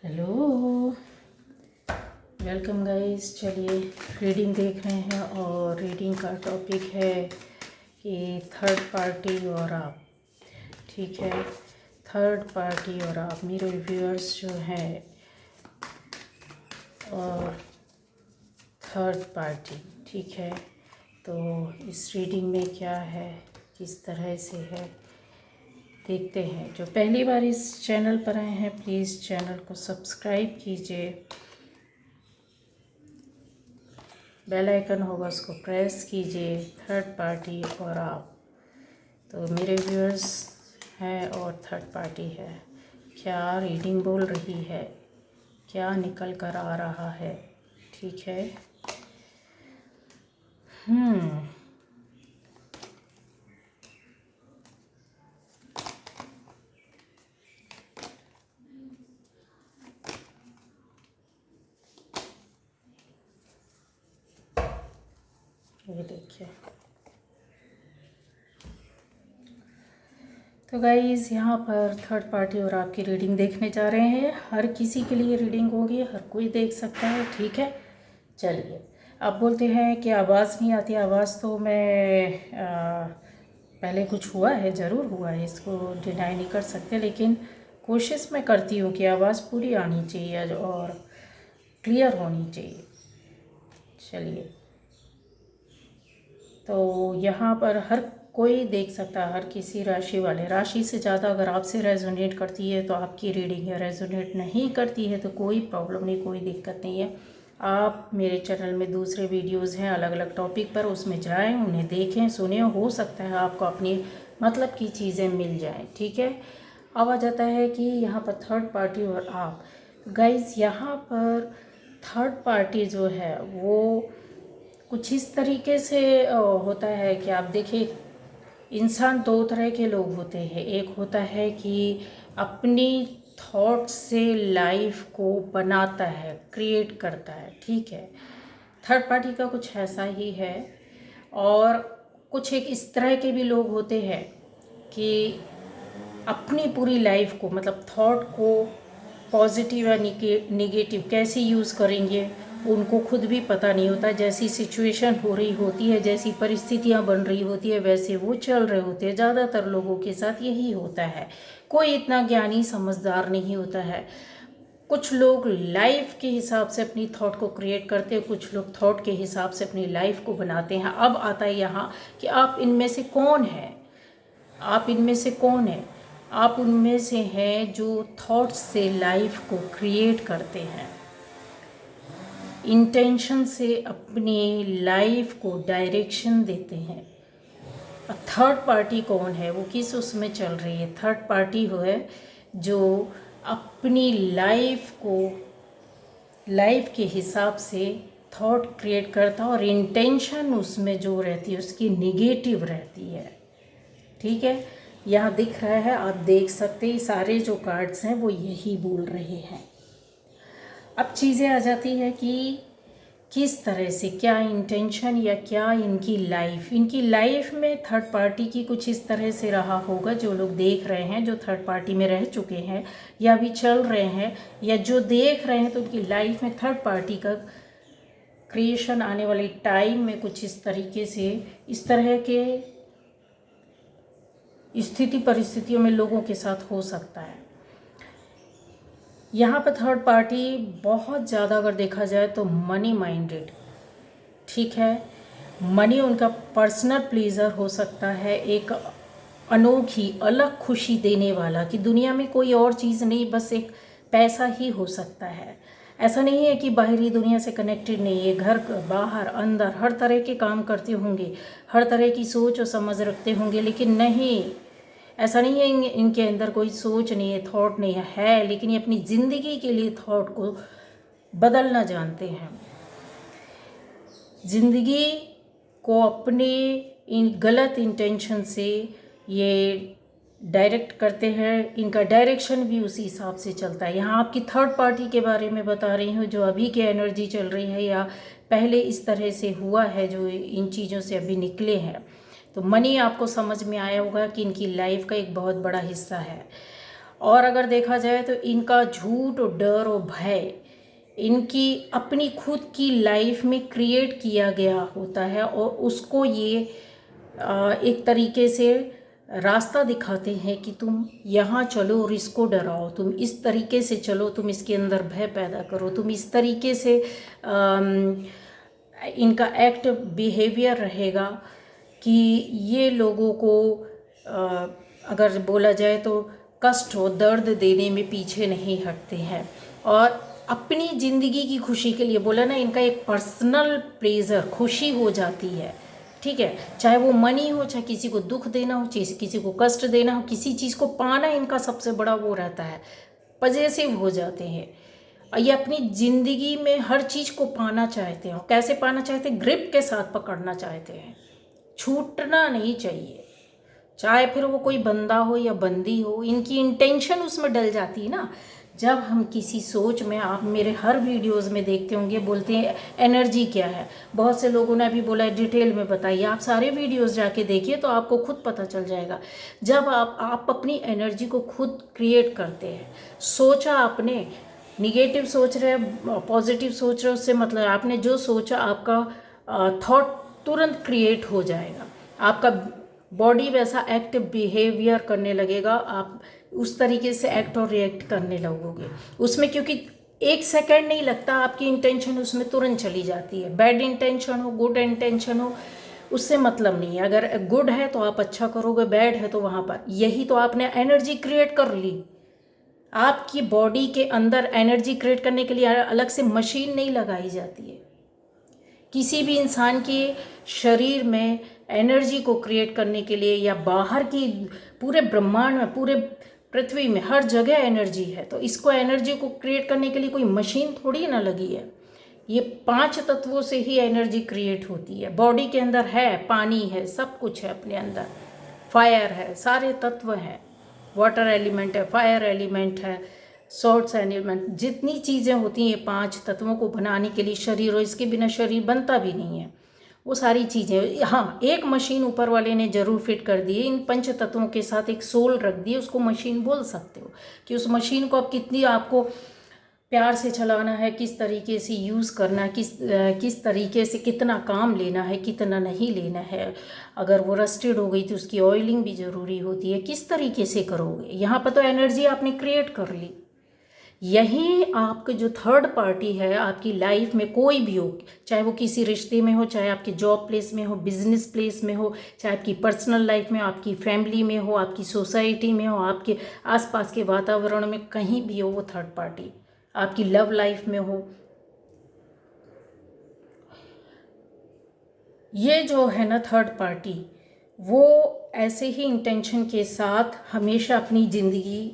Hello, welcome guys. चलिए reading देख रहे हैं और रीडिंग का टॉपिक है कि थर्ड पार्टी और आप। ठीक है, थर्ड पार्टी और आप मेरे व्यूअर्स जो हैं और थर्ड पार्टी। ठीक है, तो इस रीडिंग में क्या है, किस तरह से है, देखते हैं। जो पहली बार इस चैनल पर आए हैं प्लीज़ चैनल को सब्सक्राइब कीजिए, बेल आइकन होगा उसको प्रेस कीजिए। थर्ड पार्टी और आप, तो मेरे व्यूअर्स हैं और थर्ड पार्टी है। क्या रीडिंग बोल रही है, क्या निकल कर आ रहा है। ठीक है, ये देखिए। तो गाइज़ यहाँ पर थर्ड पार्टी और आपकी रीडिंग देखने जा रहे हैं। हर किसी के लिए रीडिंग होगी, हर कोई देख सकता है। ठीक है, चलिए। आप बोलते हैं कि आवाज़ नहीं आती। आवाज़ तो मैं पहले कुछ हुआ है, ज़रूर हुआ है, इसको डिनाई नहीं कर सकते, लेकिन कोशिश मैं करती हूँ कि आवाज़ पूरी आनी चाहिए और क्लियर होनी चाहिए। चलिए, तो यहाँ पर हर कोई देख सकता है, हर किसी राशि वाले। राशि से ज़्यादा अगर आपसे रेजोनेट करती है तो आपकी रीडिंग है, रेजोनेट नहीं करती है तो कोई प्रॉब्लम नहीं, कोई दिक्कत नहीं है। आप मेरे चैनल में दूसरे वीडियोस हैं अलग अलग टॉपिक पर, उसमें जाएं, उन्हें देखें, सुने। हो सकता है आपको अपनी मतलब की चीज़ें मिल जाएं। ठीक है, अब आ जाता है कि यहाँ पर थर्ड पार्टी और आप। गाइज यहाँ पर थर्ड पार्टी जो है वो कुछ इस तरीके से होता है कि आप देखिए, इंसान दो तरह के लोग होते हैं। एक होता है कि अपनी थॉट से लाइफ को बनाता है, क्रिएट करता है। ठीक है, थर्ड पार्टी का कुछ ऐसा ही है। और कुछ एक इस तरह के भी लोग होते हैं कि अपनी पूरी लाइफ को, मतलब थॉट को पॉजिटिव या निगेटिव कैसे यूज़ करेंगे उनको खुद भी पता नहीं होता। जैसी सिचुएशन हो रही होती है, जैसी परिस्थितियां बन रही होती है, वैसे वो चल रहे होते हैं। ज़्यादातर लोगों के साथ यही होता है। कोई इतना ज्ञानी समझदार नहीं होता है। कुछ लोग लाइफ के हिसाब से अपनी थॉट को क्रिएट करते हैं, कुछ लोग थॉट के हिसाब से अपनी लाइफ को बनाते हैं। अब आता है यहाँ कि आप इनमें से कौन है। आप इनमें से कौन है? आप उनमें से हैं जो थॉट्स से लाइफ को क्रिएट करते हैं, इंटेंशन से अपनी लाइफ को डायरेक्शन देते हैं। थर्ड पार्टी कौन है, वो किस उसमें चल रही है? थर्ड पार्टी वो है जो अपनी लाइफ को लाइफ के हिसाब से थॉट क्रिएट करता है और इंटेंशन उसमें जो रहती है उसकी निगेटिव रहती है। ठीक है, यहाँ दिख रहा है, आप देख सकते हैं, सारे जो कार्ड्स हैं वो यही बोल रहे हैं। अब चीज़ें आ जाती है कि किस तरह से, क्या इंटेंशन या क्या इनकी लाइफ में थर्ड पार्टी की कुछ इस तरह से रहा होगा। जो लोग देख रहे हैं, जो थर्ड पार्टी में रह चुके हैं या अभी चल रहे हैं या जो देख रहे हैं, तो उनकी लाइफ में थर्ड पार्टी का क्रिएशन आने वाले टाइम में कुछ इस तरीके से, इस तरह के स्थिति परिस्थितियों में लोगों के साथ हो सकता है। यहाँ पर थर्ड पार्टी बहुत ज़्यादा अगर देखा जाए तो मनी माइंडेड। ठीक है, मनी उनका पर्सनल प्लीज़र हो सकता है, एक अनोखी अलग खुशी देने वाला कि दुनिया में कोई और चीज़ नहीं, बस एक पैसा ही हो सकता है। ऐसा नहीं है कि बाहरी दुनिया से कनेक्टेड नहीं है, घर बाहर अंदर हर तरह के काम करते होंगे, हर तरह की सोच और समझ रखते होंगे, लेकिन नहीं, ऐसा नहीं है इनके अंदर कोई सोच नहीं है, थॉट नहीं है, लेकिन ये अपनी ज़िंदगी के लिए थॉट को बदलना जानते हैं। ज़िंदगी को अपने इन गलत इंटेंशन से ये डायरेक्ट करते हैं, इनका डायरेक्शन भी उसी हिसाब से चलता है। यहाँ आपकी थर्ड पार्टी के बारे में बता रही हूँ, जो अभी की एनर्जी चल रही है या पहले इस तरह से हुआ है, जो इन चीज़ों से अभी निकले हैं। तो मनी आपको समझ में आया होगा कि इनकी लाइफ का एक बहुत बड़ा हिस्सा है। और अगर देखा जाए तो इनका झूठ और डर और भय इनकी अपनी खुद की लाइफ में क्रिएट किया गया होता है, और उसको ये एक तरीके से रास्ता दिखाते हैं कि तुम यहाँ चलो और इसको डराओ, तुम इस तरीके से चलो, तुम इसके अंदर भय पैदा करो, तुम इस तरीके से इनका एक्ट बिहेवियर रहेगा कि ये लोगों को अगर बोला जाए तो कष्ट हो, दर्द देने में पीछे नहीं हटते हैं। और अपनी ज़िंदगी की खुशी के लिए, बोला ना, इनका एक पर्सनल प्लेजर, खुशी हो जाती है, ठीक है, चाहे वो मनी हो, चाहे किसी को दुख देना हो, चाहे किसी को कष्ट देना हो, किसी चीज़ को पाना इनका सबसे बड़ा वो रहता है, पजेसिव हो जाते हैं। ये अपनी ज़िंदगी में हर चीज़ को पाना चाहते हो। कैसे पाना चाहते हैं? ग्रिप के साथ पकड़ना चाहते हैं, छूटना नहीं चाहिए, चाहे फिर वो कोई बंदा हो या बंदी हो। इनकी इंटेंशन उसमें डल जाती है ना। जब हम किसी सोच में, आप मेरे हर वीडियोस में देखते होंगे, बोलते हैं एनर्जी क्या है, बहुत से लोगों ने अभी बोला है डिटेल में बताइए। आप सारे वीडियोस जाके देखिए तो आपको खुद पता चल जाएगा। जब आप अपनी एनर्जी को खुद क्रिएट करते हैं, सोचा आपने, निगेटिव सोच रहे हैं, पॉजिटिव सोच रहे हैं, उससे मतलब आपने जो सोचा आपका थॉट तुरंत क्रिएट हो जाएगा, आपका बॉडी वैसा एक्ट बिहेवियर करने लगेगा, आप उस तरीके से एक्ट और रिएक्ट करने लगोगे उसमें, क्योंकि 1 सेकेंड नहीं लगता, आपकी इंटेंशन उसमें तुरंत चली जाती है। बैड इंटेंशन हो, गुड इंटेंशन हो, उससे मतलब नहीं है। अगर गुड है तो आप अच्छा करोगे, बैड है तो वहाँ पर यही तो आपने एनर्जी क्रिएट कर ली। आपकी बॉडी के अंदर एनर्जी क्रिएट करने के लिए अलग से मशीन नहीं लगाई जाती है। किसी भी इंसान के शरीर में एनर्जी को क्रिएट करने के लिए, या बाहर की पूरे ब्रह्मांड में, पूरे पृथ्वी में हर जगह एनर्जी है, तो इसको एनर्जी को क्रिएट करने के लिए कोई मशीन थोड़ी ना लगी है। ये 5 तत्वों से ही एनर्जी क्रिएट होती है। बॉडी के अंदर है, पानी है, सब कुछ है अपने अंदर, फायर है, सारे तत्व हैं, वाटर एलिमेंट है, फायर एलिमेंट है, सॉल्ट्स एलिमेंट, जितनी चीज़ें होती हैं 5 तत्वों को बनाने के लिए शरीर, और इसके बिना शरीर बनता भी नहीं है। वो सारी चीज़ें, हाँ, एक मशीन ऊपर वाले ने ज़रूर फिट कर दी है, इन 5 तत्वों के साथ एक सोल रख दी, उसको मशीन बोल सकते हो। कि उस मशीन को अब कितनी आपको प्यार से चलाना है, किस तरीके से यूज़ करना है, किस तरीके से कितना काम लेना है, कितना नहीं लेना है। अगर वो रस्टेड हो गई तो उसकी ऑयलिंग भी ज़रूरी होती है, किस तरीके से करोगे। यहाँ पर तो एनर्जी आपने क्रिएट कर ली। यही आपके जो थर्ड पार्टी है आपकी लाइफ में, कोई भी हो, चाहे वो किसी रिश्ते में हो, चाहे आपके जॉब प्लेस में हो, बिजनेस प्लेस में हो, चाहे आपकी पर्सनल लाइफ में, आपकी फैमिली में हो, आपकी सोसाइटी में हो, आपके आसपास के वातावरण में कहीं भी हो, वो थर्ड पार्टी आपकी लव लाइफ में हो, ये जो है ना थर्ड पार्टी, वो ऐसे ही इंटेंशन के साथ हमेशा अपनी ज़िंदगी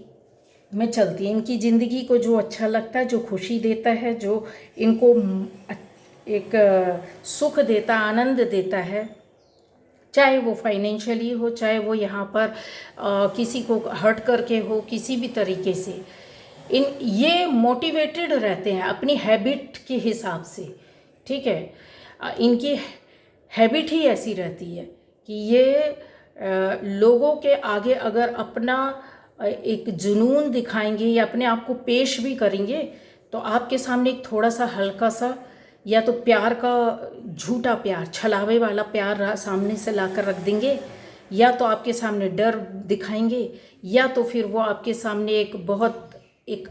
में चलती है। इनकी ज़िंदगी को जो अच्छा लगता है, जो खुशी देता है, जो इनको एक सुख देता, आनंद देता है, चाहे वो फाइनेंशियली हो, चाहे वो यहाँ पर किसी को हर्ट करके हो, किसी भी तरीके से, ये मोटिवेटेड रहते हैं अपनी हैबिट के हिसाब से, ठीक है। इनकी हैबिट ही ऐसी रहती है कि ये लोगों के आगे अगर अपना एक जुनून दिखाएंगे या अपने आप को पेश भी करेंगे, तो आपके सामने एक थोड़ा सा हल्का सा, या तो प्यार का झूठा प्यार, छलावे वाला प्यार सामने से लाकर रख देंगे, या तो आपके सामने डर दिखाएंगे, या तो फिर वो आपके सामने एक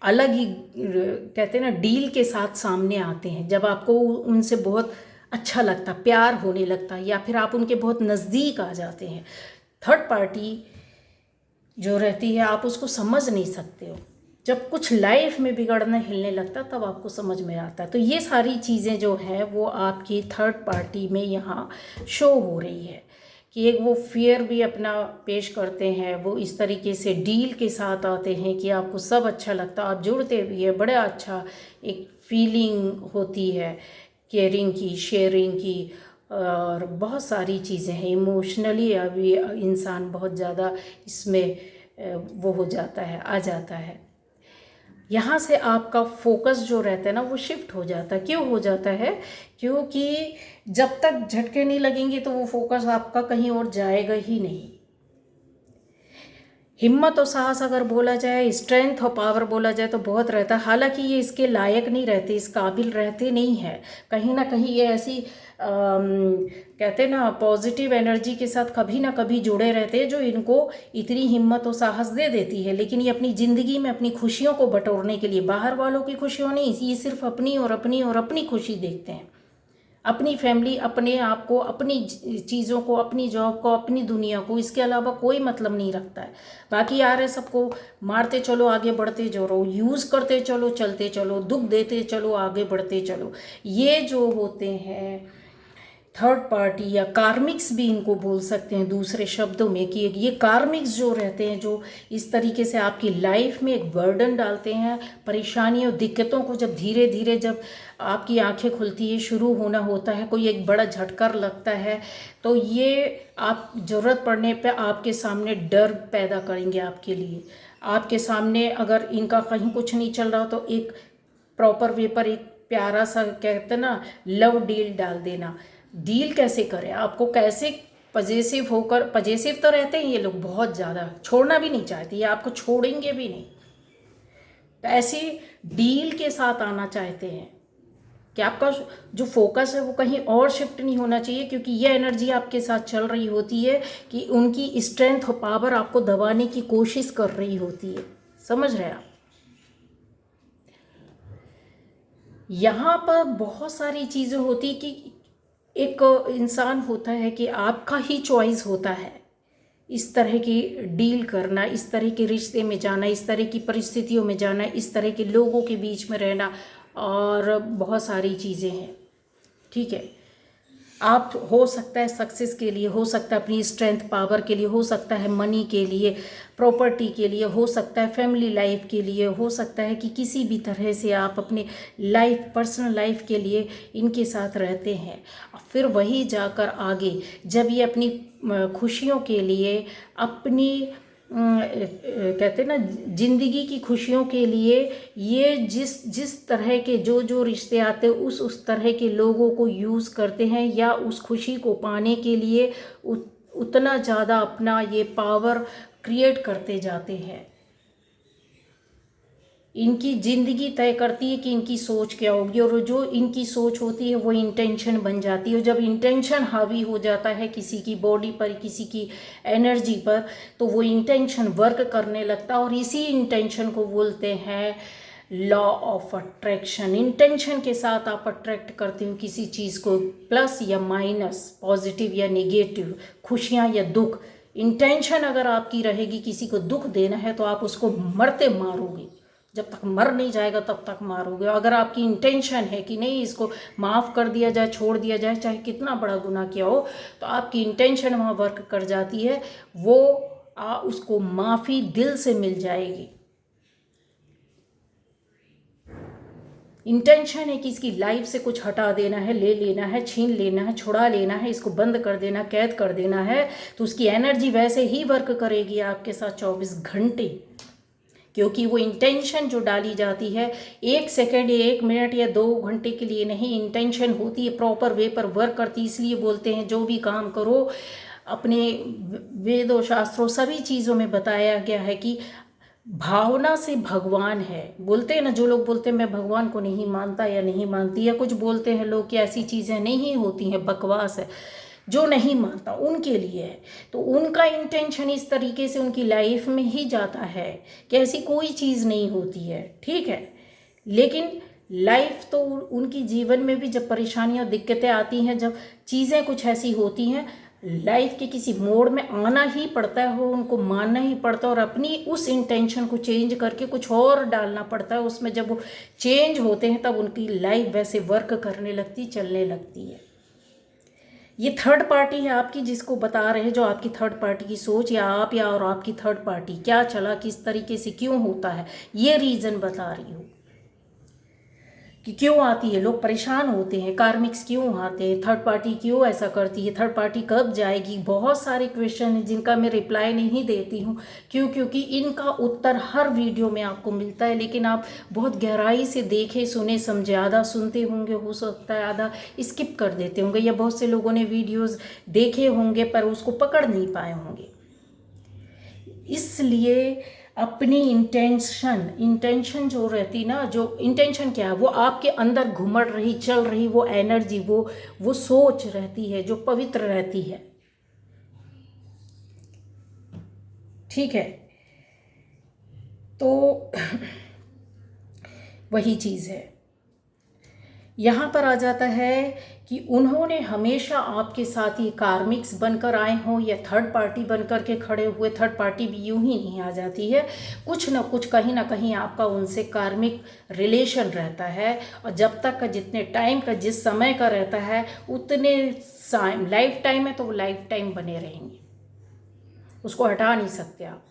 अलग ही, कहते हैं ना, डील के साथ सामने आते हैं। जब आपको उनसे बहुत अच्छा लगता, प्यार होने लगता, या फिर आप उनके बहुत नज़दीक आ जाते हैं। थर्ड पार्टी जो रहती है आप उसको समझ नहीं सकते हो। जब कुछ लाइफ में बिगड़ने हिलने लगता तब आपको समझ में आता है। तो ये सारी चीज़ें जो हैं वो आपकी थर्ड पार्टी में यहाँ शो हो रही है कि एक वो फियर भी अपना पेश करते हैं, वो इस तरीके से डील के साथ आते हैं कि आपको सब अच्छा लगता, आप जुड़ते भी है, बड़ा अच्छा एक फीलिंग होती है केयरिंग की, शेयरिंग की, और बहुत सारी चीज़ें हैं। इमोशनली अभी इंसान बहुत ज़्यादा इसमें वो हो जाता है, आ जाता है। यहाँ से आपका फोकस जो रहता है ना वो शिफ्ट हो जाता है। क्यों हो जाता है? क्योंकि जब तक झटके नहीं लगेंगे तो वो फोकस आपका कहीं और जाएगा ही नहीं। हिम्मत और साहस अगर बोला जाए, स्ट्रेंथ और पावर बोला जाए तो बहुत रहता है। हालांकि ये इसके लायक नहीं रहते, इस काबिल रहते नहीं है। कहीं ना कहीं ये ऐसी कहते हैं ना, पॉजिटिव एनर्जी के साथ कभी ना कभी जुड़े रहते हैं जो इनको इतनी हिम्मत और साहस दे देती है। लेकिन ये अपनी ज़िंदगी में अपनी खुशियों को बटोरने के लिए, बाहर वालों की खुशियों नहीं, ये सिर्फ अपनी और अपनी और अपनी खुशी देखते हैं। अपनी फैमिली, अपने आप को, अपनी चीज़ों को, अपनी जॉब को, अपनी दुनिया को, इसके अलावा कोई मतलब नहीं रखता है। बाकी आ रहे सबको मारते चलो, आगे बढ़ते चलो, यूज़ करते चलो, चलते चलो, दुख देते चलो, आगे बढ़ते चलो। ये जो होते हैं थर्ड पार्टी या कार्मिक्स भी इनको बोल सकते हैं दूसरे शब्दों में, कि ये कार्मिक्स जो रहते हैं, जो इस तरीके से आपकी लाइफ में एक बर्डन डालते हैं, परेशानी और दिक्कतों को जब धीरे धीरे, जब आपकी आंखें खुलती है, शुरू होना होता है, कोई एक बड़ा झटका लगता है, तो ये आप ज़रूरत पड़ने पे आपके सामने डर पैदा करेंगे आपके लिए। आपके सामने अगर इनका कहीं कुछ नहीं चल रहा तो एक प्रॉपर वे पर एक प्यारा सा, कहते हैं ना, लव डील डाल देना। डील कैसे करें, आपको कैसे पजेसिव होकर, पजेसिव तो रहते हैं ये लोग बहुत ज़्यादा, छोड़ना भी नहीं चाहते, ये आपको छोड़ेंगे भी नहीं, तो ऐसी डील के साथ आना चाहते हैं कि आपका जो फोकस है वो कहीं और शिफ्ट नहीं होना चाहिए, क्योंकि ये एनर्जी आपके साथ चल रही होती है कि उनकी स्ट्रेंथ और पावर आपको दबाने की कोशिश कर रही होती है। समझ रहे हैं आप? यहाँ पर बहुत सारी चीज़ें होती कि एक इंसान होता है कि आपका ही चॉइस होता है इस तरह की डील करना, इस तरह के रिश्ते में जाना, इस तरह की परिस्थितियों में जाना, इस तरह के लोगों के बीच में रहना, और बहुत सारी चीज़ें हैं। ठीक है, आप हो सकता है सक्सेस के लिए, हो सकता है अपनी स्ट्रेंथ पावर के लिए, हो सकता है मनी के लिए, प्रॉपर्टी के लिए, हो सकता है फैमिली लाइफ के लिए, हो सकता है कि किसी भी तरह से आप अपने लाइफ, पर्सनल लाइफ के लिए इनके साथ रहते हैं। फिर वही जाकर आगे जब ये अपनी खुशियों के लिए, अपनी कहते हैं ना, ज़िंदगी की खुशियों के लिए, ये जिस जिस तरह के जो जो रिश्ते आते हैं उस तरह के लोगों को यूज़ करते हैं, या उस खुशी को पाने के लिए उतना ज़्यादा अपना ये पावर क्रिएट करते जाते हैं। इनकी ज़िंदगी तय करती है कि इनकी सोच क्या होगी, और जो इनकी सोच होती है वो इंटेंशन बन जाती है। जब इंटेंशन हावी हो जाता है किसी की बॉडी पर, किसी की एनर्जी पर, तो वो इंटेंशन वर्क करने लगता है, और इसी इंटेंशन को बोलते हैं लॉ ऑफ अट्रैक्शन। इंटेंशन के साथ आप अट्रैक्ट करते हो किसी चीज़ को, प्लस या माइनस, पॉजिटिव या नेगेटिव, खुशियाँ या दुख। इंटेंशन अगर आपकी रहेगी किसी को दुख देना है तो आप उसको मरते मारोगे, जब तक मर नहीं जाएगा तब तक मारोगे। अगर आपकी इंटेंशन है कि नहीं, इसको माफ़ कर दिया जाए, छोड़ दिया जाए, चाहे कितना बड़ा गुनाह किया हो, तो आपकी इंटेंशन वहाँ वर्क कर जाती है, वो उसको माफ़ी दिल से मिल जाएगी। इंटेंशन है कि इसकी लाइफ से कुछ हटा देना है, ले लेना है, छीन लेना है, छुड़ा लेना है, इसको बंद कर देना, कैद कर देना है, तो उसकी एनर्जी वैसे ही वर्क करेगी आपके साथ 24 घंटे। क्योंकि वो इंटेंशन जो डाली जाती है 1 सेकेंड या 1 मिनट या 2 घंटे के लिए नहीं, इंटेंशन होती है प्रॉपर वे पर वर्क करती है। इसलिए बोलते हैं जो भी काम करो, अपने वेदों, शास्त्रों, सभी चीज़ों में बताया गया है कि भावना से भगवान है। बोलते हैं ना, जो लोग बोलते हैं मैं भगवान को नहीं मानता या नहीं मानती, या कुछ बोलते हैं लोग कि ऐसी चीज़ें नहीं होती हैं, बकवास है, जो नहीं मानता उनके लिए है। तो उनका इंटेंशन इस तरीके से उनकी लाइफ में ही जाता है कि ऐसी कोई चीज़ नहीं होती है। ठीक है, लेकिन लाइफ तो उनकी जीवन में भी जब परेशानियाँ और दिक्कतें आती हैं, जब चीज़ें कुछ ऐसी होती हैं, लाइफ के किसी मोड़ में आना ही पड़ता है, वो उनको मानना ही पड़ता है, और अपनी उस इंटेंशन को चेंज करके कुछ और डालना पड़ता है उसमें। जब वो चेंज होते हैं तब उनकी लाइफ वैसे वर्क करने लगती, चलने लगती है। ये थर्ड पार्टी है आपकी, जिसको बता रहे हैं, जो आपकी थर्ड पार्टी की सोच, या आप या और आपकी थर्ड पार्टी क्या चला, किस तरीके से, क्यों होता है, ये रीज़न बता रही हूँ कि क्यों आती है। लोग परेशान होते हैं, कार्मिक्स क्यों आते हैं, थर्ड पार्टी क्यों ऐसा करती है, थर्ड पार्टी कब जाएगी। बहुत सारे क्वेश्चन हैं जिनका मैं रिप्लाई नहीं देती हूँ। क्यों? क्योंकि इनका उत्तर हर वीडियो में आपको मिलता है, लेकिन आप बहुत गहराई से देखे, सुने, समझे। आधा सुनते होंगे, हो सकता है आधा स्किप कर देते होंगे, या बहुत से लोगों ने वीडियोज़ देखे होंगे पर उसको पकड़ नहीं पाए होंगे। इसलिए अपनी इंटेंशन जो रहती ना, जो इंटेंशन क्या है, वो आपके अंदर घुमड़ रही, चल रही वो एनर्जी, वो सोच रहती है जो पवित्र रहती है। ठीक है, तो वही चीज़ है। यहाँ पर आ जाता है कि उन्होंने हमेशा आपके साथ ये कार्मिक्स बनकर आए हों या थर्ड पार्टी बनकर के खड़े हुए। थर्ड पार्टी भी यूं ही नहीं आ जाती है, कुछ ना कुछ कहीं ना कहीं आपका उनसे कार्मिक रिलेशन रहता है। और जब तक का, जितने टाइम का, जिस समय का रहता है, उतने लाइफ टाइम है तो वो लाइफ टाइम बने रहेंगे, उसको हटा नहीं सकते आप।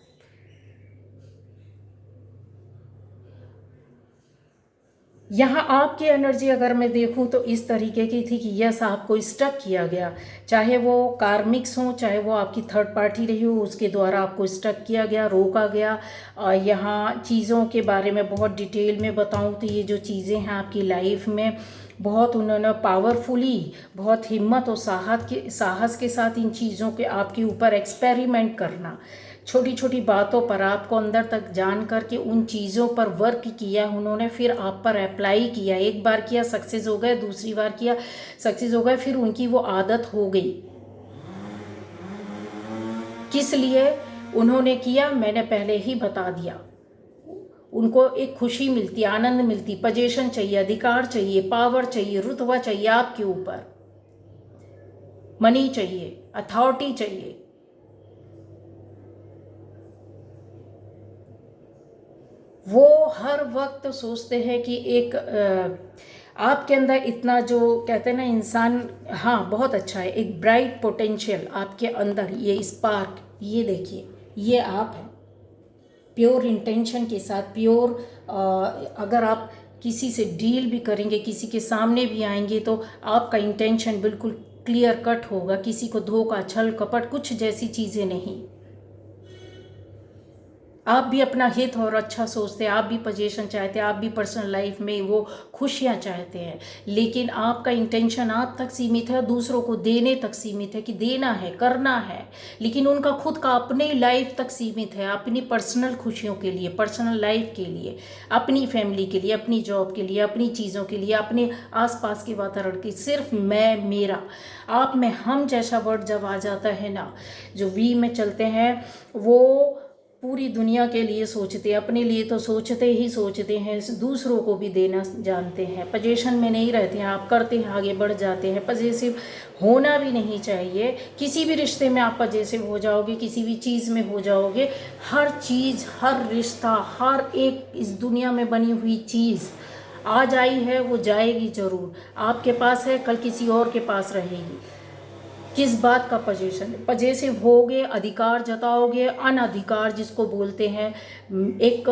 यहाँ आपकी एनर्जी अगर मैं देखूँ तो इस तरीके की थी कि यस, आपको स्टक किया गया, चाहे वो कार्मिक्स हो, चाहे वो आपकी थर्ड पार्टी रही हो, उसके द्वारा आपको स्टक किया गया, रोका गया। यहाँ चीज़ों के बारे में बहुत डिटेल में बताऊँ तो ये जो चीज़ें हैं आपकी लाइफ में, बहुत उन्होंने पावरफुली, बहुत हिम्मत और साहस के साथ इन चीज़ों के आपके ऊपर एक्सपेरिमेंट करना, छोटी छोटी बातों पर आपको अंदर तक जान करके उन चीज़ों पर वर्क किया उन्होंने, फिर आप पर अप्लाई किया। एक बार किया, सक्सेस हो गए, दूसरी बार किया, सक्सेस हो गए, फिर उनकी वो आदत हो गई। किस लिए उन्होंने किया, मैंने पहले ही बता दिया। उनको एक खुशी मिलती, आनंद मिलती, पोजीशन चाहिए, अधिकार चाहिए, पावर चाहिए, रुतबा चाहिए आपके ऊपर, मनी चाहिए, अथॉरिटी चाहिए। वो हर वक्त सोचते हैं कि एक आपके अंदर इतना, जो कहते हैं ना इंसान, हाँ बहुत अच्छा है, एक ब्राइट पोटेंशियल आपके अंदर, ये स्पार्क, ये देखिए, ये आप हैं प्योर इंटेंशन के साथ, प्योर। अगर आप किसी से डील भी करेंगे, किसी के सामने भी आएंगे तो आपका इंटेंशन बिल्कुल क्लियर कट होगा, किसी को धोखा, छल कपट, कुछ जैसी चीज़ें नहीं। आप भी अपना हित और अच्छा सोचते हैं, आप भी पोजीशन चाहते हैं, आप भी पर्सनल लाइफ में वो खुशियाँ चाहते हैं, लेकिन आपका इंटेंशन आप तक सीमित है, दूसरों को देने तक सीमित है कि देना है, करना है, लेकिन उनका खुद का अपने लाइफ तक सीमित है, अपनी पर्सनल खुशियों के लिए, पर्सनल लाइफ के लिए, अपनी फैमिली के लिए, अपनी जॉब के लिए, अपनी चीज़ों के लिए, अपने आसपास के वातावरण के, सिर्फ मैं, मेरा, आप में हम जैसा वर्ड जब आ जाता है ना, जो वी में चलते हैं, वो पूरी दुनिया के लिए सोचते हैं, अपने लिए तो सोचते हैं, दूसरों को भी देना जानते हैं, पोजीशन में नहीं रहते हैं, आप करते हैं, आगे बढ़ जाते हैं। पॉजिटिव होना भी नहीं चाहिए, किसी भी रिश्ते में आप पॉजिटिव हो जाओगे, किसी भी चीज़ में हो जाओगे, हर चीज़, हर रिश्ता, हर एक इस दुनिया में बनी हुई चीज़ आज आई है, वो जाएगी ज़रूर। आपके पास है, कल किसी और के पास रहेगी। किस बात का पोजीशन, पॉजिटिव होगे, अधिकार जताओगे, अनधिकार जिसको बोलते हैं, एक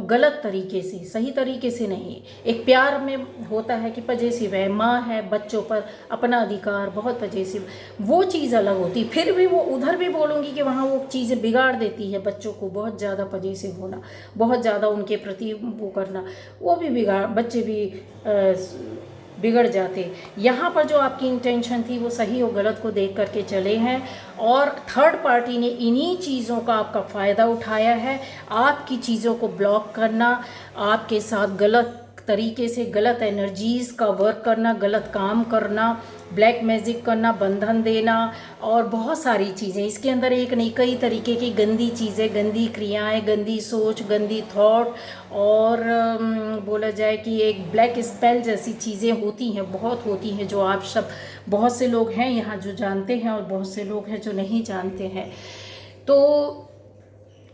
गलत तरीके से, सही तरीके से नहीं। एक प्यार में होता है कि पॉजिटिव है, माँ है, बच्चों पर अपना अधिकार, बहुत पॉजिटिव, वो चीज़ अलग होती। फिर भी वो उधर भी बोलूँगी कि वहाँ वो चीज़ें बिगाड़ देती है बच्चों को, बहुत ज़्यादा पॉजिटिव होना, बहुत ज़्यादा उनके प्रति वो करना, वो भी बिगाड़, बच्चे भी बिगड़ जाते। यहाँ पर जो आपकी इंटेंशन थी वो सही और गलत को देख करके चले हैं, और थर्ड पार्टी ने इन्हीं चीज़ों का आपका फ़ायदा उठाया है, आपकी चीज़ों को ब्लॉक करना, आपके साथ गलत तरीके से, गलत एनर्जीज़ का वर्क करना, गलत काम करना, ब्लैक मैजिक करना, बंधन देना, और बहुत सारी चीज़ें इसके अंदर, एक नहीं कई तरीके की गंदी चीज़ें, गंदी क्रियाएं, गंदी सोच, गंदी थॉट, और बोला जाए कि एक ब्लैक स्पेल जैसी चीज़ें होती हैं, बहुत होती हैं, जो आप सब, बहुत से लोग हैं यहाँ जो जानते हैं और बहुत से लोग हैं जो नहीं जानते हैं। तो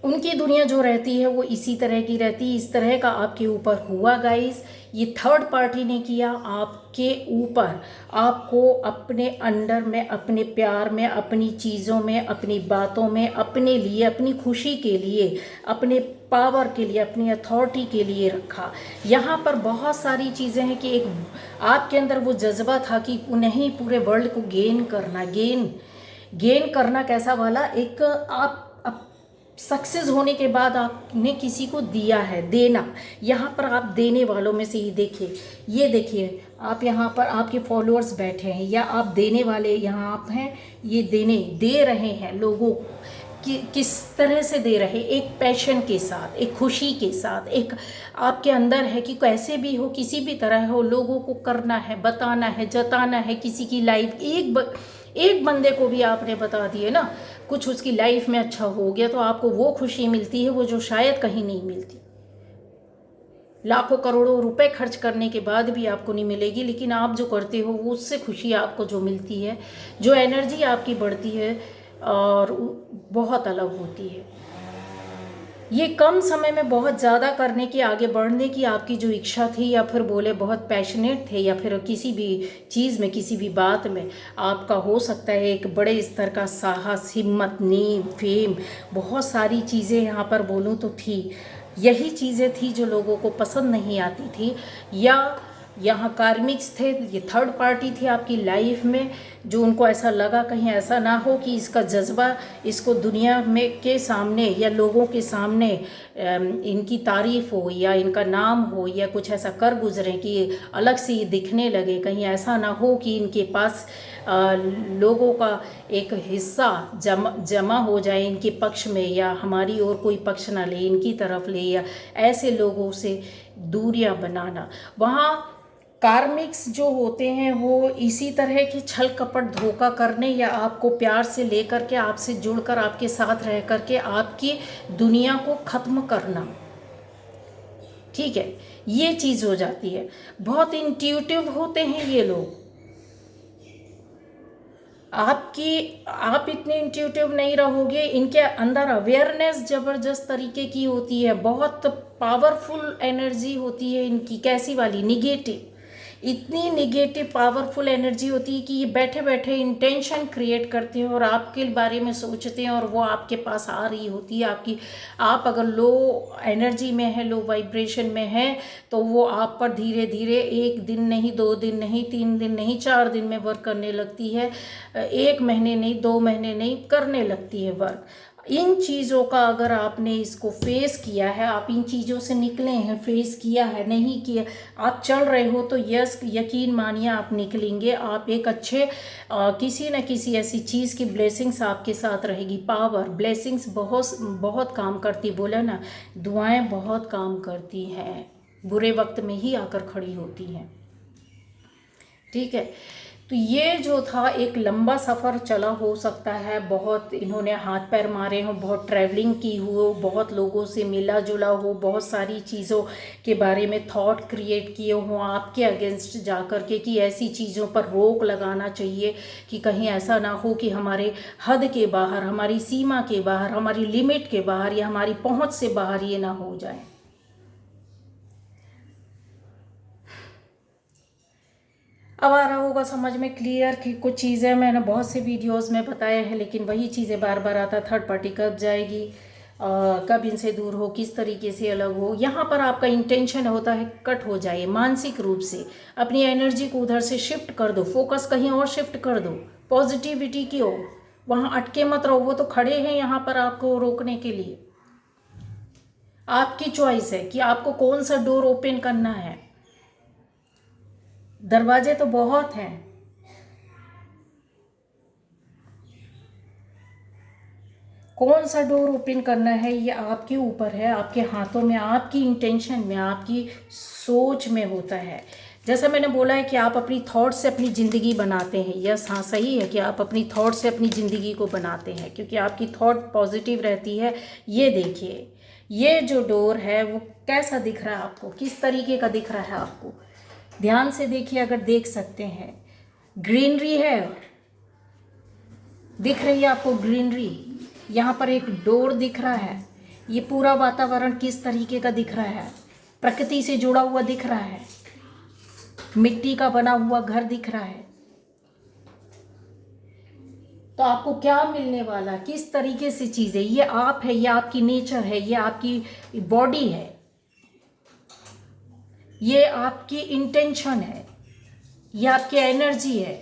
उनकी दुनिया जो रहती है वो इसी तरह की रहती है। इस तरह का आपके ऊपर हुआ गाइस, ये थर्ड पार्टी ने किया आपके ऊपर, आपको अपने अंडर में, अपने प्यार में, अपनी चीज़ों में, अपनी बातों में, अपने लिए, अपनी खुशी के लिए, अपने पावर के लिए, अपनी अथॉरिटी के लिए रखा। यहाँ पर बहुत सारी चीज़ें हैं कि एक आपके अंदर वो जज्बा था कि नहीं, पूरे वर्ल्ड को गेन करना, गेन करना कैसा वाला, एक आप सक्सेस होने के बाद आपने किसी को दिया है, देना। यहाँ पर आप देने वालों में से ही देखिए, ये देखिए, आप यहाँ पर आपके फॉलोअर्स बैठे हैं, या आप देने वाले यहाँ आप हैं, ये दे रहे हैं लोगों को। किस तरह से दे रहे, एक पैशन के साथ, एक खुशी के साथ, एक आपके अंदर है कि कैसे भी हो, किसी भी तरह हो, लोगों को करना है, बताना है, जताना है, किसी की लाइफ एक बंदे को भी आपने बता दिए ना, कुछ उसकी लाइफ में अच्छा हो गया, तो आपको वो खुशी मिलती है वो जो शायद कहीं नहीं मिलती। लाखों करोड़ों रुपए खर्च करने के बाद भी आपको नहीं मिलेगी, लेकिन आप जो करते हो वो उससे खुशी आपको जो मिलती है, जो एनर्जी आपकी बढ़ती है और बहुत अलग होती है। ये कम समय में बहुत ज़्यादा करने की, आगे बढ़ने की आपकी जो इच्छा थी, या फिर बोले बहुत पैशनेट थे, या फिर किसी भी चीज़ में, किसी भी बात में आपका हो सकता है एक बड़े स्तर का साहस, हिम्मत, नींव, फेम, बहुत सारी चीज़ें यहाँ पर बोलूँ तो थी। यही चीज़ें थी जो लोगों को पसंद नहीं आती थी, या यहाँ कार्मिक्स थे, ये थर्ड पार्टी थी आपकी लाइफ में, जो उनको ऐसा लगा कहीं ऐसा ना हो कि इसका जज्बा इसको दुनिया में के सामने या लोगों के सामने इनकी तारीफ़ हो या इनका नाम हो या कुछ ऐसा कर गुजरे कि अलग से ये दिखने लगे। कहीं ऐसा ना हो कि इनके पास लोगों का एक हिस्सा जमा हो जाए इनके पक्ष में, या हमारी और कोई पक्ष ना ले, इनकी तरफ ले, या ऐसे लोगों से दूरियां बनाना। वहाँ कार्मिक्स जो होते हैं वो इसी तरह की छल कपट, धोखा करने, या आपको प्यार से लेकर के, आपसे जुड़कर, आपके साथ रह करके आपकी दुनिया को ख़त्म करना। ठीक है, ये चीज़ हो जाती है। बहुत इंट्यूटिव होते हैं ये लोग। आप इतने इंट्यूटिव नहीं रहोगे, इनके अंदर अवेयरनेस ज़बरदस्त तरीके की होती है, बहुत पावरफुल एनर्जी होती है इनकी। कैसी वाली? निगेटिव। इतनी निगेटिव पावरफुल एनर्जी होती है कि ये बैठे बैठे इंटेंशन क्रिएट करते हैं और आपके बारे में सोचते हैं, और वो आपके पास आ रही होती है। आप अगर लो एनर्जी में है, लो वाइब्रेशन में है, तो वो आप पर धीरे धीरे 1 दिन नहीं, 2 दिन नहीं, 3 दिन नहीं, 4 दिन में वर्क करने लगती है। 1 महीने नहीं, 2 महीने नहीं, करने लगती है वर्क। इन चीज़ों का अगर आपने इसको फेस किया है, आप इन चीज़ों से निकले हैं, फेस किया है, नहीं किया, आप चल रहे हो, तो यस, यकीन मानिए आप निकलेंगे। आप एक अच्छे किसी न किसी ऐसी चीज़ की ब्लेसिंग्स आपके साथ रहेगी। पावर, ब्लेसिंग्स बहुत बहुत काम करती, बोला ना, दुआएं बहुत काम करती हैं, बुरे वक्त में ही आकर खड़ी होती हैं। ठीक है, तो ये जो था एक लंबा सफ़र चला हो सकता है, बहुत इन्होंने हाथ पैर मारे हों, बहुत ट्रैवलिंग की हो, बहुत लोगों से मिला जुला हो, बहुत सारी चीज़ों के बारे में थॉट क्रिएट किए हों आपके अगेंस्ट जा कर के, कि ऐसी चीज़ों पर रोक लगाना चाहिए कि कहीं ऐसा ना हो कि हमारे हद के बाहर, हमारी सीमा के बाहर, हमारी लिमिट के बाहर या हमारी पहुँच से बाहर ये ना हो जाए। अब आ रहा होगा समझ में क्लियर कि कुछ चीज़ें मैंने बहुत से वीडियोस में बताया है, लेकिन वही चीज़ें बार बार आता, थर्ड पार्टी कब जाएगी, कब इनसे दूर हो, किस तरीके से अलग हो। यहाँ पर आपका इंटेंशन होता है कट हो जाए मानसिक रूप से, अपनी एनर्जी को उधर से शिफ्ट कर दो, फोकस कहीं और शिफ्ट कर दो, पॉजिटिविटी की ओर। वहाँ अटके मत रहो, वो तो खड़े हैं यहाँ पर आपको रोकने के लिए। आपकी चॉइस है कि आपको कौन सा डोर ओपन करना है। दरवाजे तो बहुत हैं, कौन सा डोर ओपन करना है ये आपके ऊपर है, आपके हाथों में, आपकी इंटेंशन में, आपकी सोच में होता है। जैसा मैंने बोला है कि आप अपनी थॉट से अपनी ज़िंदगी बनाते हैं। यस, हाँ, सही है कि आप अपनी थॉट से अपनी ज़िंदगी को बनाते हैं, क्योंकि आपकी थॉट पॉजिटिव रहती है। ये देखिए, ये जो डोर है वो कैसा दिख रहा है आपको, किस तरीके का दिख रहा है आपको, ध्यान से देखिए, अगर देख सकते हैं। ग्रीनरी है, दिख रही है आपको ग्रीनरी। यहाँ पर एक डोर दिख रहा है। ये पूरा वातावरण किस तरीके का दिख रहा है, प्रकृति से जुड़ा हुआ दिख रहा है, मिट्टी का बना हुआ घर दिख रहा है। तो आपको क्या मिलने वाला, किस तरीके से चीज़ें, ये आप है, ये आपकी नेचर है, ये आपकी बॉडी है, ये आपकी इंटेंशन है, ये आपकी एनर्जी है,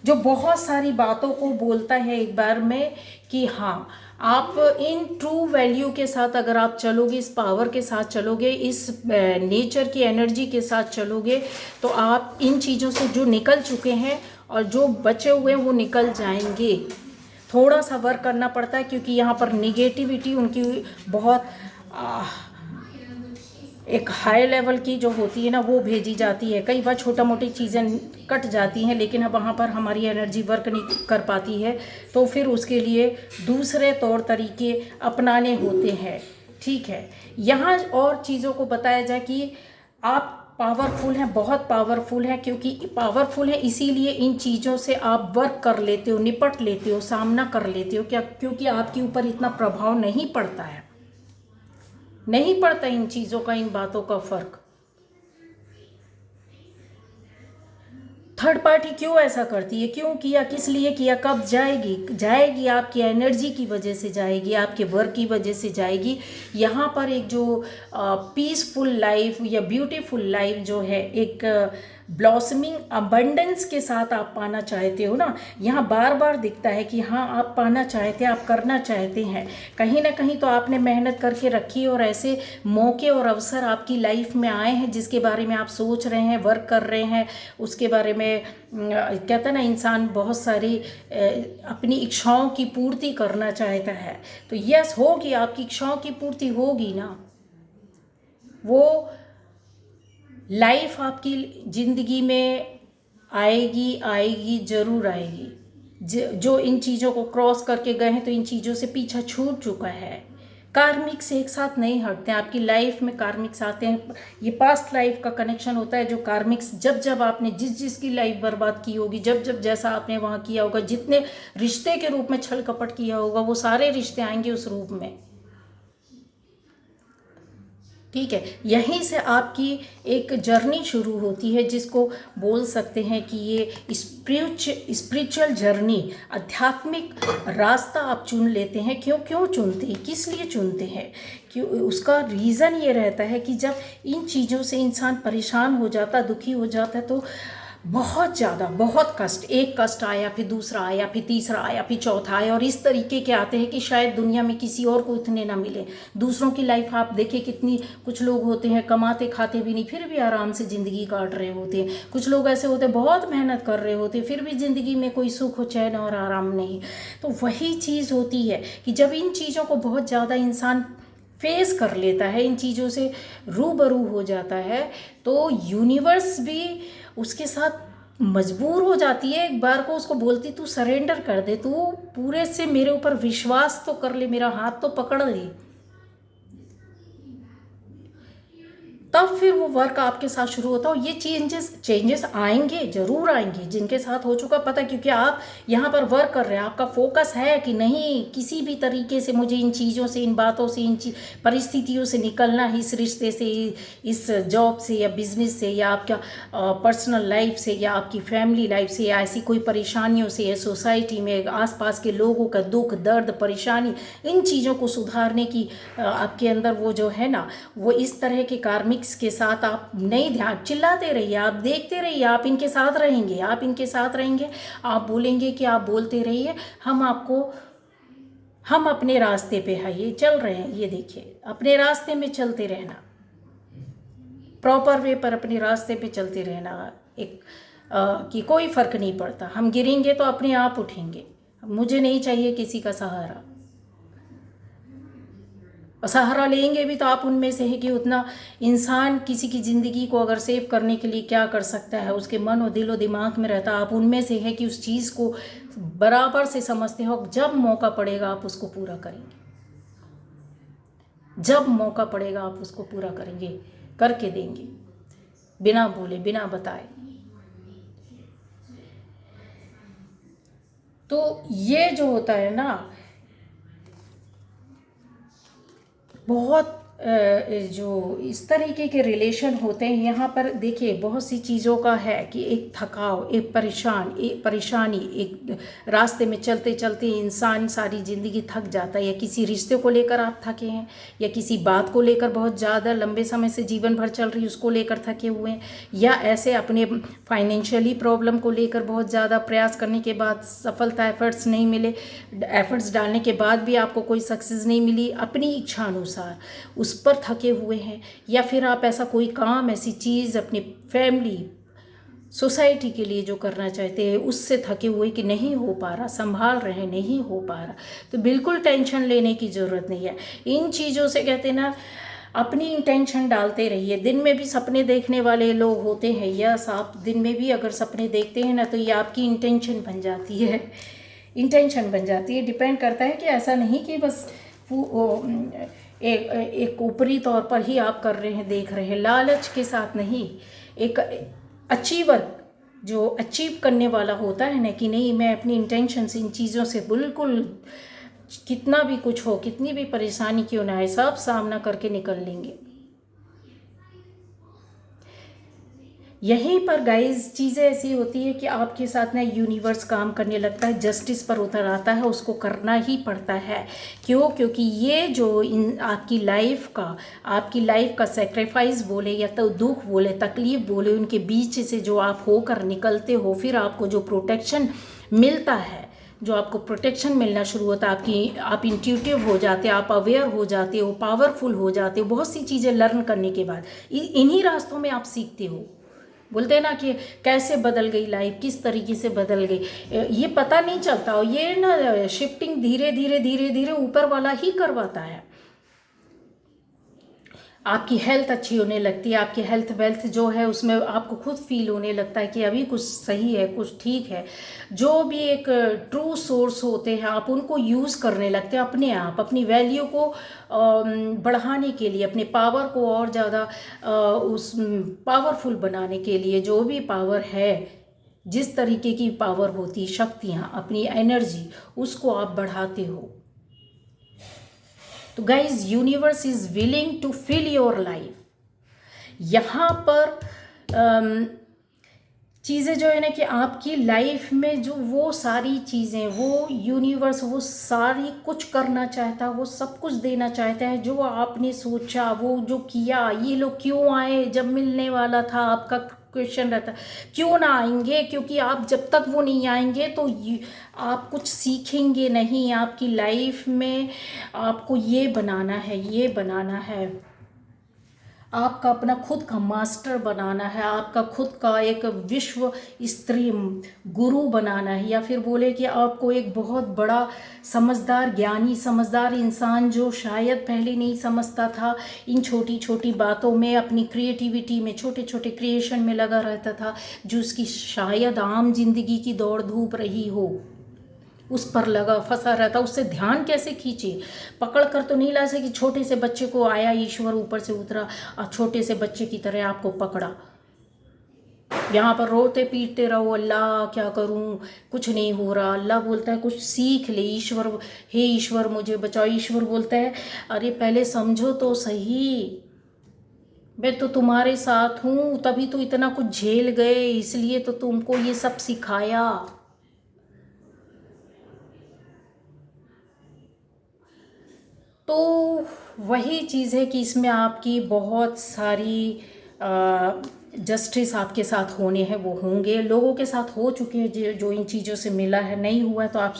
जो बहुत सारी बातों को बोलता है एक बार में कि हाँ, आप इन ट्रू वैल्यू के साथ अगर आप चलोगे, इस पावर के साथ चलोगे, इस नेचर की एनर्जी के साथ चलोगे, तो आप इन चीज़ों से जो निकल चुके हैं और जो बचे हुए हैं वो निकल जाएंगे। थोड़ा सा वर्क करना पड़ता है, क्योंकि यहाँ पर निगेटिविटी उनकी बहुत एक हाई लेवल की जो होती है ना वो भेजी जाती है। कई बार छोटा मोटी चीज़ें कट जाती हैं, लेकिन अब वहाँ पर हमारी एनर्जी वर्क नहीं कर पाती है, तो फिर उसके लिए दूसरे तौर तरीके अपनाने होते हैं। ठीक है, यहाँ और चीज़ों को बताया जाए कि आप पावरफुल हैं, बहुत पावरफुल हैं, क्योंकि पावरफुल है इसीलिए इन चीज़ों से आप वर्क कर लेते हो, निपट लेते हो, सामना कर लेते हो। क्या? क्योंकि आपके ऊपर इतना प्रभाव नहीं पड़ता है, नहीं पड़ता इन चीज़ों का, इन बातों का फर्क। थर्ड पार्टी क्यों ऐसा करती है, क्यों किया, किस लिए किया, कब जाएगी? जाएगी आपकी एनर्जी की वजह से जाएगी, आपके वर्क की वजह से जाएगी। यहाँ पर एक जो पीसफुल लाइफ या ब्यूटीफुल लाइफ जो है, एक ब्लॉसमिंग अबंडेंस के साथ आप पाना चाहते हो ना, यहाँ बार बार दिखता है कि हाँ आप पाना चाहते हैं, आप करना चाहते हैं। कहीं ना कहीं तो आपने मेहनत करके रखी और ऐसे मौके और अवसर आपकी लाइफ में आए हैं जिसके बारे में आप सोच रहे हैं, वर्क कर रहे हैं, उसके बारे में कहता है ना इंसान बहुत सारी अपनी इच्छाओं की पूर्ति करना चाहता है। तो यस, होगी, आपकी इच्छाओं की पूर्ति होगी ना, वो लाइफ आपकी ज़िंदगी में आएगी, आएगी, ज़रूर आएगी। जो इन चीज़ों को क्रॉस करके गए हैं तो इन चीज़ों से पीछा छूट चुका है। कार्मिक्स एक साथ नहीं हटते हैं, आपकी लाइफ में कार्मिक्स आते हैं। ये पास्ट लाइफ का कनेक्शन होता है, जो कार्मिक्स जब जब आपने जिसकी लाइफ बर्बाद की होगी, जब जब जैसा आपने वहाँ किया होगा, जितने रिश्ते के रूप में छल कपट किया होगा, वो सारे रिश्ते आएंगे उस रूप में। ठीक है, यहीं से आपकी एक जर्नी शुरू होती है, जिसको बोल सकते हैं कि ये स्पिरिचुअल जर्नी, आध्यात्मिक रास्ता आप चुन लेते हैं। क्यों चुनते हैं, किस लिए चुनते हैं? क्यों? उसका रीज़न ये रहता है कि जब इन चीज़ों से इंसान परेशान हो जाता, दुखी हो जाता है, तो बहुत ज़्यादा, बहुत कष्ट, एक कष्ट आया, फिर दूसरा आया, फिर तीसरा आया, फिर चौथा आया, और इस तरीके के आते हैं कि शायद दुनिया में किसी और को इतने ना मिले। दूसरों की लाइफ आप देखिए, कितनी, कुछ लोग होते हैं कमाते खाते भी नहीं, फिर भी आराम से ज़िंदगी काट रहे होते हैं। कुछ लोग ऐसे होते हैं बहुत मेहनत कर रहे होते हैं, फिर भी ज़िंदगी में कोई सुख, चैन और आराम नहीं। तो वही चीज़ होती है कि जब इन चीज़ों को बहुत ज़्यादा इंसान फेस कर लेता है, इन चीज़ों से रूबरू हो जाता है, तो यूनिवर्स भी उसके साथ मजबूर हो जाती है। एक बार को उसको बोलती, तू सरेंडर कर दे, तू पूरे से मेरे ऊपर विश्वास तो कर ले, मेरा हाथ तो पकड़ ले, तब फिर वो वर्क आपके साथ शुरू होता है। और ये चेंजेस आएंगे, ज़रूर आएंगे, जिनके साथ हो चुका पता, क्योंकि आप यहाँ पर वर्क कर रहे हैं, आपका फोकस है कि नहीं, किसी भी तरीके से मुझे इन चीज़ों से, इन बातों से, इन परिस्थितियों से निकलना है, इस रिश्ते से, इस जॉब से या बिजनेस से, या आपका पर्सनल लाइफ से, या आपकी फैमिली लाइफ से, या ऐसी कोई परेशानियों से, या सोसाइटी में आसपास के लोगों का दुख दर्द परेशानी, इन चीज़ों को सुधारने की आपके अंदर वो जो है ना, वो इस तरह के कार्मिक के साथ आप नहीं, ध्यान चिल्लाते रहिए, आप देखते रहिए, आप इनके साथ रहेंगे, आप इनके साथ रहेंगे, आप बोलेंगे कि आप बोलते रहिए, हम अपने रास्ते पे है, ये चल रहे हैं, ये देखिए, अपने रास्ते में चलते रहना, प्रॉपर वे पर अपने रास्ते पे चलते रहना। एक कि कोई फ़र्क नहीं पड़ता, हम गिरेंगे तो अपने आप उठेंगे, मुझे नहीं चाहिए किसी का सहारा। सहारा लेंगे भी तो आप उनमें से है कि उतना इंसान किसी की ज़िंदगी को अगर सेव करने के लिए क्या कर सकता है, उसके मन और दिल और दिमाग में रहता, आप उनमें से है कि उस चीज़ को बराबर से समझते हो। जब मौका पड़ेगा आप उसको पूरा करेंगे, जब मौका पड़ेगा आप उसको पूरा करेंगे, करके देंगे, बिना बोले, बिना बताए। तो ये जो होता है ना, बहुत जो इस तरीके के रिलेशन होते हैं, यहाँ पर देखिए बहुत सी चीज़ों का है कि एक थकाव, एक परेशानी, एक रास्ते में चलते चलते इंसान सारी ज़िंदगी थक जाता है, या किसी रिश्ते को लेकर आप थके हैं, या किसी बात को लेकर बहुत ज़्यादा लंबे समय से जीवन भर चल रही उसको लेकर थके हुए हैं, या ऐसे अपने फाइनेंशियली प्रॉब्लम को लेकर बहुत ज़्यादा प्रयास करने के बाद सफलता, एफर्ट्स नहीं मिले, एफर्ट्स डालने के बाद भी आपको कोई सक्सेस नहीं मिली अपनी इच्छा अनुसार, उस पर थके हुए हैं। या फिर आप ऐसा कोई काम, ऐसी चीज़ अपनी फैमिली सोसाइटी के लिए जो करना चाहते हैं उससे थके हुए कि नहीं हो पा रहा, संभाल रहे नहीं हो पा रहा, तो बिल्कुल टेंशन लेने की ज़रूरत नहीं है। इन चीज़ों से कहते हैं ना, अपनी इंटेंशन डालते रहिए। दिन में भी सपने देखने वाले लोग होते हैं, यस, आप दिन में भी अगर सपने देखते हैं ना तो ये आपकी इंटेंशन बन जाती है, इंटेंशन बन जाती है। डिपेंड करता है कि ऐसा नहीं कि बस एक ऊपरी तौर पर ही आप कर रहे हैं, देख रहे हैं, लालच के साथ नहीं। एक अचीवर जो अचीव करने वाला होता है ना कि नहीं, मैं अपनी इंटेंशन से इन चीज़ों से बिल्कुल, कितना भी कुछ हो, कितनी भी परेशानी क्यों ना आए, सब सामना करके निकल लेंगे। यहीं पर गाइस चीज़ें ऐसी होती है कि आपके साथ ना यूनिवर्स काम करने लगता है, जस्टिस पर उतर आता है, उसको करना ही पड़ता है। क्यों? क्योंकि ये जो आपकी लाइफ का सेक्रीफाइस बोले या तो दुख बोले, तकलीफ बोले, उनके बीच से जो आप होकर निकलते हो, फिर आपको जो प्रोटेक्शन मिलता है, जो आपको प्रोटेक्शन मिलना शुरू होता है, आप इंट्यूटिव हो जाते हो, आप अवेयर हो जाते हो, पावरफुल हो जाते हो, बहुत सी चीज़ें लर्न करने के बाद इन्हीं रास्तों में आप सीखते हो। बोलते हैं ना कि कैसे बदल गई लाइफ, किस तरीके से बदल गई, ये पता नहीं चलता। और ये ना शिफ्टिंग धीरे धीरे धीरे धीरे ऊपर वाला ही करवाता है। आपकी हेल्थ अच्छी होने लगती है, आपकी हेल्थ वेल्थ जो है उसमें आपको खुद फील होने लगता है कि अभी कुछ सही है, कुछ ठीक है। जो भी एक ट्रू सोर्स होते हैं आप उनको यूज़ करने लगते हैं अपने आप, अपनी वैल्यू को बढ़ाने के लिए, अपने पावर को और ज़्यादा उस पावरफुल बनाने के लिए। जो भी पावर है, जिस तरीके की पावर होती, शक्तियाँ, अपनी एनर्जी, उसको आप बढ़ाते हो। तो guys, universe is willing to fill your life. यहाँ पर चीज़ें जो है ना कि आपकी लाइफ में जो वो सारी चीज़ें, वो यूनिवर्स वो सारी कुछ करना चाहता है, वो सब कुछ देना चाहता है जो आपने सोचा, वो जो किया। ये लोग क्यों आए? जब मिलने वाला था आपका क्वेश्चन रहता क्यों ना आएंगे, क्योंकि आप जब तक वो नहीं आएंगे तो आप कुछ सीखेंगे नहीं। आपकी लाइफ में आपको ये बनाना है, ये बनाना है, आपका अपना खुद का मास्टर बनाना है, आपका खुद का एक विश्व स्तरीय गुरु बनाना है, या फिर बोले कि आपको एक बहुत बड़ा समझदार, ज्ञानी समझदार इंसान जो शायद पहले नहीं समझता था, इन छोटी छोटी बातों में, अपनी क्रिएटिविटी में, छोटे छोटे क्रिएशन में लगा रहता था, जो उसकी शायद आम जिंदगी की दौड़ धूप रही हो, उस पर लगा फंसा रहता, उससे ध्यान कैसे खींचे? पकड़ कर तो नहीं ला सके। छोटे से बच्चे को आया ईश्वर, ऊपर से उतरा और छोटे से बच्चे की तरह आपको पकड़ा। यहाँ पर रोते पीटते रहो, अल्लाह क्या करूँ, कुछ नहीं हो रहा। अल्लाह बोलता है कुछ सीख ले। ईश्वर, हे ईश्वर मुझे बचाओ। ईश्वर बोलता है अरे पहले समझो तो सही, मैं तो तुम्हारे साथ हूँ, तभी तो इतना कुछ झेल गए, इसलिए तो तुमको ये सब सिखाया। तो वही चीज़ है कि इसमें आपकी बहुत सारी जस्टिस आपके साथ होने हैं, वो होंगे, लोगों के साथ हो चुके हैं जो इन चीज़ों से मिला है। नहीं हुआ है तो आप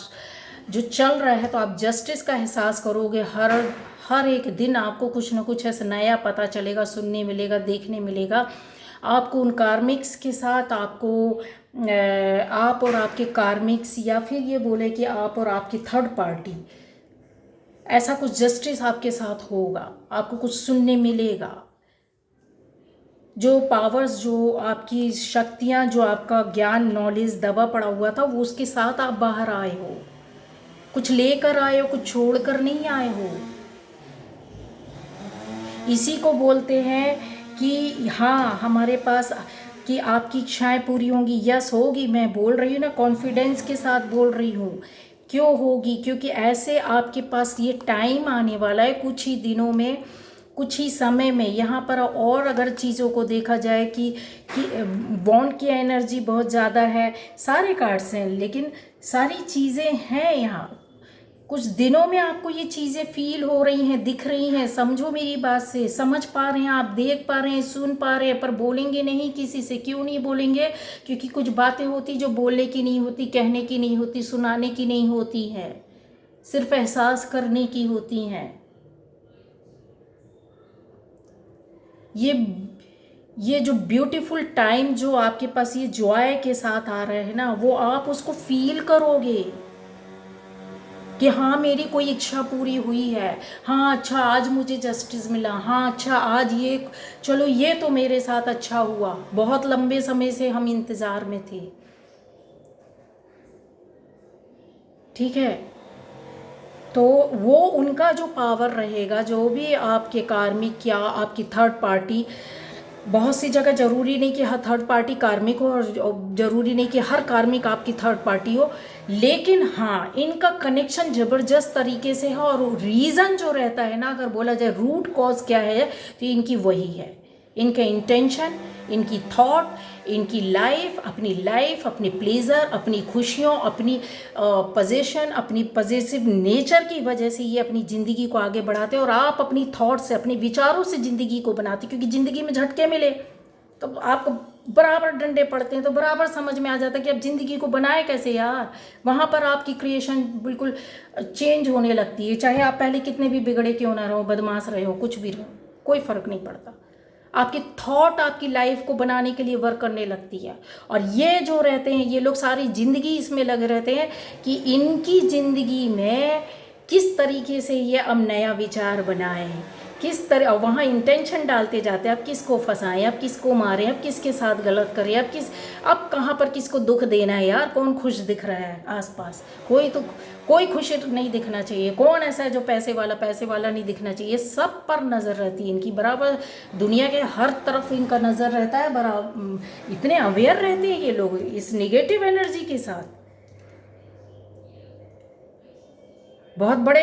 जो चल रहा है तो आप जस्टिस का एहसास करोगे। हर एक दिन आपको कुछ ना कुछ ऐसा नया पता चलेगा, सुनने मिलेगा, देखने मिलेगा। आपको उन कार्मिक्स के साथ, आपको आप और आपके कार्मिक्स, या फिर ये बोले कि आप और आपकी थर्ड पार्टी, ऐसा कुछ जस्टिस आपके साथ होगा। आपको कुछ सुनने मिलेगा। जो पावर्स, जो आपकी शक्तियाँ, जो आपका ज्ञान, नॉलेज दबा पड़ा हुआ था, वो उसके साथ आप बाहर आए हो। कुछ लेकर आए हो, कुछ छोड़ कर नहीं आए हो। इसी को बोलते हैं कि हाँ, हमारे पास कि आपकी इच्छाएं पूरी होंगी। यस होगी, मैं बोल रही हूँ ना, कॉन्फिडेंस के साथ बोल रही हूँ। क्यों होगी? क्योंकि ऐसे आपके पास ये टाइम आने वाला है कुछ ही दिनों में, कुछ ही समय में। यहाँ पर और अगर चीज़ों को देखा जाए कि बॉन्ड की एनर्जी बहुत ज़्यादा है, सारे कार्ड्स हैं, लेकिन सारी चीज़ें हैं यहाँ। कुछ दिनों में आपको ये चीज़ें फील हो रही हैं, दिख रही हैं। समझो मेरी बात से, समझ पा रहे हैं आप, देख पा रहे हैं, सुन पा रहे हैं, पर बोलेंगे नहीं किसी से। क्यों नहीं बोलेंगे? क्योंकि कुछ बातें होती जो बोलने की नहीं होती, कहने की नहीं होती, सुनाने की नहीं होती हैं, सिर्फ एहसास करने की होती हैं। ये ये जो ब्यूटीफुल टाइम जो आपके पास ये जॉय के साथ आ रहा है ना, वो आप उसको फील करोगे कि हाँ मेरी कोई इच्छा पूरी हुई है, हाँ अच्छा आज मुझे जस्टिस मिला, हाँ अच्छा आज ये, चलो ये तो मेरे साथ अच्छा हुआ, बहुत लंबे समय से हम इंतज़ार में थे। ठीक है, तो वो उनका जो पावर रहेगा, जो भी आपके कार्मिक या आपकी थर्ड पार्टी, बहुत सी जगह ज़रूरी नहीं कि हर थर्ड पार्टी कार्मिक हो और ज़रूरी नहीं कि हर कार्मिक आपकी थर्ड पार्टी हो, लेकिन हाँ इनका कनेक्शन ज़बरदस्त तरीके से है। और रीज़न जो रहता है ना, अगर बोला जाए रूट कॉज क्या है, तो इनकी वही है, इनका इंटेंशन, इनकी थॉट, इनकी लाइफ, अपनी प्लेजर, अपनी खुशियों, अपनी पोजेशन, अपनी पॉजिटिव नेचर की वजह से ये अपनी ज़िंदगी को आगे बढ़ाते हैं। और आप अपनी थॉट से, अपने विचारों से ज़िंदगी को बनाते, क्योंकि ज़िंदगी में झटके मिले तो आपको बराबर डंडे पड़ते हैं, तो बराबर समझ में आ जाता है कि अब ज़िंदगी को बनाए कैसे यार। वहाँ पर आपकी क्रिएशन बिल्कुल चेंज होने लगती है, चाहे आप पहले कितने भी बिगड़े क्यों ना रहो, बदमाश रहे हो, कुछ भी रहो, कोई फ़र्क नहीं पड़ता। आपकी थॉट आपकी लाइफ को बनाने के लिए वर्क करने लगती है। और ये जो रहते हैं, ये लोग सारी ज़िंदगी इसमें लगे रहते हैं कि इनकी ज़िंदगी में किस तरीके से ये अब नया विचार बनाएं, किस तरह वहाँ इंटेंशन डालते जाते हैं, अब किसको फंसाएं, अब किसको मारें, अब किसके साथ गलत करें, अब कहाँ पर किसको दुख देना है यार। कौन खुश दिख रहा है आसपास? कोई खुश नहीं दिखना चाहिए। कौन ऐसा है जो पैसे वाला नहीं दिखना चाहिए। सब पर नज़र रहती है इनकी, बराबर दुनिया के हर तरफ इनका नज़र रहता है, बराबर इतने अवेयर रहते हैं ये लोग इस निगेटिव एनर्जी के साथ। बहुत बड़े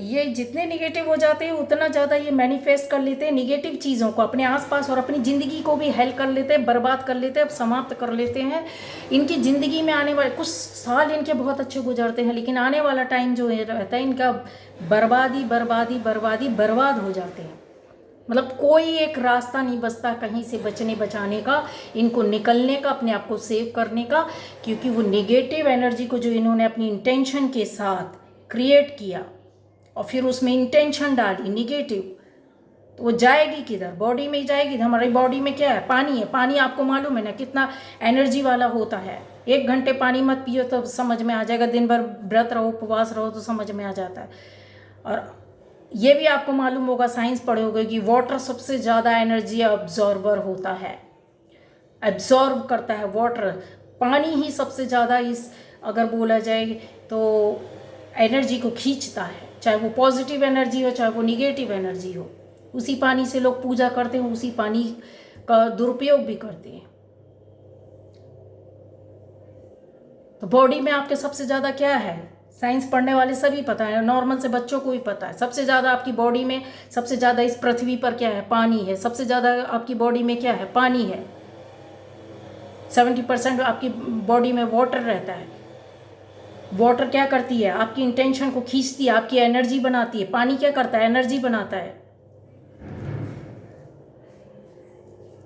ये जितने निगेटिव हो जाते हैं उतना ज़्यादा ये मैनिफेस्ट कर लेते हैं निगेटिव चीज़ों को अपने आसपास, और अपनी ज़िंदगी को भी हेल्प कर लेते हैं, बर्बाद कर लेते हैं, समाप्त कर लेते हैं। इनकी ज़िंदगी में आने वाले कुछ साल इनके बहुत अच्छे गुजरते हैं, लेकिन आने वाला टाइम जो रहता है इनका बर्बाद हो जाते हैं। मतलब कोई एक रास्ता नहीं बचता कहीं से बचाने का, इनको निकलने का, अपने आप को सेव करने का, क्योंकि वो निगेटिव एनर्जी को जो इन्होंने अपनी इंटेंशन के साथ क्रिएट किया और फिर उसमें इंटेंशन डाली निगेटिव, तो वो जाएगी किधर? बॉडी में ही जाएगी। हमारी बॉडी में क्या है? पानी है। पानी आपको मालूम है ना कितना एनर्जी वाला होता है। 1 घंटे पानी मत पियो तो समझ में आ जाएगा, दिन भर व्रत रहो, उपवास रहो तो समझ में आ जाता है। और ये भी आपको मालूम होगा, साइंस पढ़े होगे कि वाटर सबसे ज़्यादा एनर्जी अब्जॉर्बर होता है, एब्जॉर्व करता है वाटर। पानी ही सबसे ज़्यादा इस अगर बोला जाए तो एनर्जी को खींचता है, चाहे वो पॉजिटिव एनर्जी हो चाहे वो निगेटिव एनर्जी हो। उसी पानी से लोग पूजा करते हैं, उसी पानी का दुरुपयोग भी करते हैं। तो बॉडी में आपके सबसे ज़्यादा क्या है? साइंस पढ़ने वाले सभी पता है, नॉर्मल से बच्चों को भी पता है। सबसे ज़्यादा आपकी बॉडी में, सबसे ज़्यादा इस पृथ्वी पर क्या है? पानी है। सबसे ज़्यादा आपकी बॉडी में क्या है? पानी है। 70% आपकी बॉडी में वाटर रहता है। वाटर क्या करती है? आपकी इंटेंशन को खींचती है, आपकी एनर्जी बनाती है। पानी क्या करता है? एनर्जी बनाता है।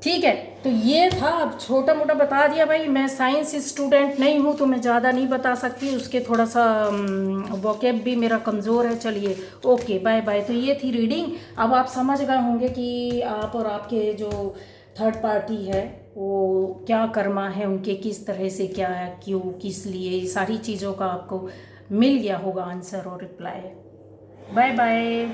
ठीक है, तो ये था, अब छोटा मोटा बता दिया भाई। मैं साइंस स्टूडेंट नहीं हूँ तो मैं ज़्यादा नहीं बता सकती, उसके थोड़ा सा वोकैब भी मेरा कमज़ोर है। चलिए ओके, बाय बाय। तो ये थी रीडिंग। अब आप समझ गए होंगे कि आप और आपके जो थर्ड पार्टी है वो क्या कर्मा है उनके, किस तरह से, क्या है, क्यों, किस लिए, सारी चीज़ों का आपको मिल गया होगा आंसर और रिप्लाई। Bye bye.